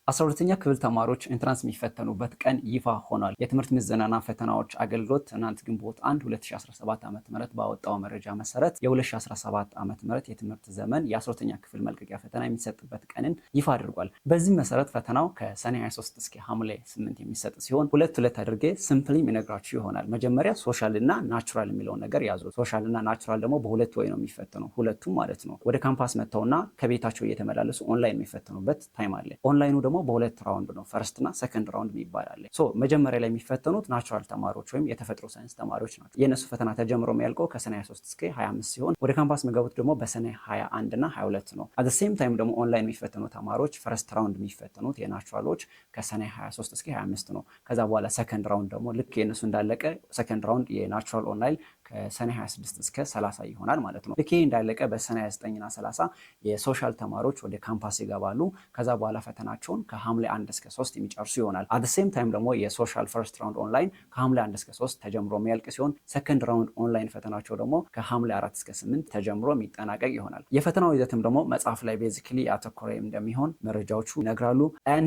12ኛ ክፍል ተማሪዎች ኢንትራንስ የሚፈተኑበት ቀን ይፋ ሆኗል። የትምህርት ምዘናና ፈተናዎች አገልግሎት ትናንት ግንቦት 1 2017 ዓ.ም ባወጣው መረጃ መሰረት የ2017 ዓ.ም የትምህርት ዘመን የ12ኛ ክፍል መልቀቂያ ፈተና የሚሰጥበት ቀንን ይፋ አድርጓል። በዚህ መሰረት ፈተናው ከሰኔ 23 እስከ ሐምሌ 8 የሚሰጥ ሲሆን ሁለት አድርጌ ሲምፕሊ የሚነግራችሁ ይሆናል። መጀመሪያ ሶሻል እና ናቹራል የሚለውን ነገር ያዙ። ሶሻል እና ናቹራል ደግሞ በሁለት ወይ ነው የሚፈተነው፣ ሁለቱም ማለት ነው። ወደ ካምፓስ መጥተውና ከቤታቸው እየተመላለሱ ኦንላይን የሚፈተኑበት ታይም አለ። ኦንላይኑ ደግሞ በሁለት ራውንድ ነው፣ ፈርስት እና ሰከንድ ራውንድ ይባላል። መጀመሪያ ላይ የሚፈተኑት ናቹራል ተማሪዎች ወይም የተፈጥሮ ሳይንስ ተማሪዎች ናቸው። የነሱ ፈተና ተጀምሮ የሚያልቀው ከሰኔ 23 እስከ 25 ሲሆን ወደ ካምፓስ የሚገቡት ደግሞ በሰኔ 21 እና 22 ነው። አት ሴም ታይም ደግሞ ኦንላይን የሚፈተኑ ተማሪዎች ፈርስት ራውንድ የሚፈተኑት የናቹራሎች ከሰኔ 23 እስከ 25 ነው። ከዛ በኋላ ሰከንድ ራውንድ ደግሞ ልክ የነሱ እንዳለቀ ሰከንድ ራውንድ የናቹራል ኦንላይን ከሰኔ 26 እስከ 30 ይሆናል ማለት ነው። ልክ እንዳለቀ በሰኔ 29 እና 30 የሶሻል ተማሪዎች ወደ ካምፓስ ይገባሉ። ከዛ በኋላ ፈተናቸውን ከሐምሌ 1 እስከ 3 የሚጨርሱ ይሆናል። አት ሴም ታይም ደግሞ የሶሻል ፈርስት ራውንድ ኦንላይን ከሐምሌ 1 እስከ 3 ተጀምሮ የሚያልቅ ሲሆን ሰከንድ ራውንድ ኦንላይን ፈተናቸው ደግሞ ከሐምሌ 4 እስከ 8 ተጀምሮ የሚጠናቀቅ ይሆናል። የፈተናው ይዘትም ደግሞ መጽሐፍ ላይ ቤዚክሊ ያተኮረ እንደሚሆን መረጃዎቹ ይነግራሉ።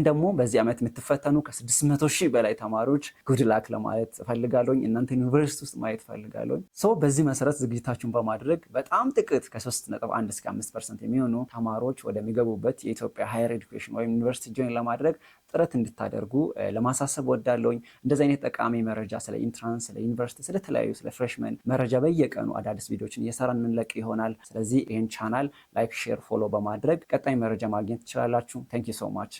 ደግሞ በዚህ ዓመት የምትፈተኑ ከ600 ሺህ በላይ ተማሪዎች ጉድ ላክ ለማለት እፈልጋለሁ። እናንተ ዩኒቨርሲቲ ውስጥ ማየት እፈልጋለሁ። በዚህ መሰረት ዝግጅታችሁን በማድረግ በጣም ጥቂት ከ3.1 እስከ 5% የሚሆኑ ተማሪዎች ወደሚገቡበት የኢትዮጵያ ሃየር ኤዱኬሽን ወይም ዩኒቨርሲቲ ጆይን ለማድረግ ጥረት እንድታደርጉ ለማሳሰብ ወዳለሁኝ። እንደዚህ አይነት ጠቃሚ መረጃ ስለ ኢንትራንስ፣ ስለ ዩኒቨርሲቲ፣ ስለተለያዩ ስለ ፍሬሽመን መረጃ በየቀኑ አዳዲስ ቪዲዮችን እየሰራን የምንለቅ ይሆናል። ስለዚህ ይህን ቻናል ላይክ፣ ሼር፣ ፎሎ በማድረግ ቀጣይ መረጃ ማግኘት ትችላላችሁ። ታንክ ዩ ሶ ማች።